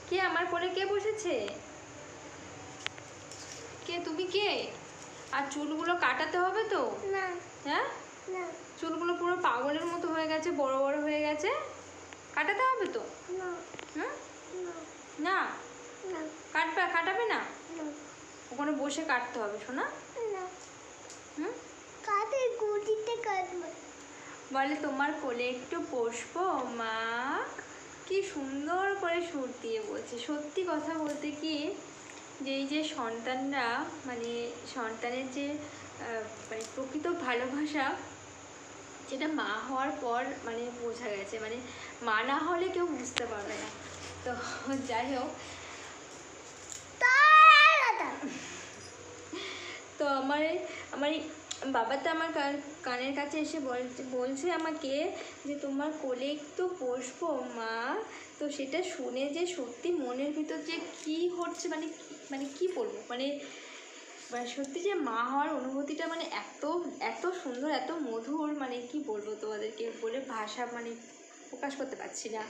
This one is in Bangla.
কে আমার কোলে কে বসেছে? কে তুমি কে? আর চুলগুলো কাটাতে হবে তো? না হ্যাঁ, না চুলগুলো পুরো পাগলের মতো হয়ে গেছে, বড় বড় হয়ে গেছে, কাটাতে হবে তো? না হুম, না না না কাটাবে না? না ওখানে বসে কাটতে হবে শোনা। না হুম, কাটে গুটিতে কাটবে। বলে তোমার কোলে একটু বসবো মা। কি সুন্দর করে সুর দিয়ে বলছে। সত্যি কথা বলতে কি, যে এই যে সন্তানরা, মানে সন্তানের যে মানে প্রকৃত ভালোবাসা, যেটা মা হওয়ার পর মানে বোঝা গেছে, মানে মা না হলে কেউ বুঝতে পারবে না। তো যাই হোক, তো আমার এই বাবাটা আমার কানের কাছে এসে বলছে আমাকে যে তোমার কোলে একটু বসবো মা। তো সেটা শুনে যে সত্যি মনের ভিতর যে কী হচ্ছে, মানে মানে কী বলবো, মানে সত্যি যে মা হওয়ার অনুভূতিটা মানে এত এত সুন্দর, এত মধুর, মানে কি বলবো তোমাদেরকে, বলে ভাষা মানে প্রকাশ করতে পারছি না।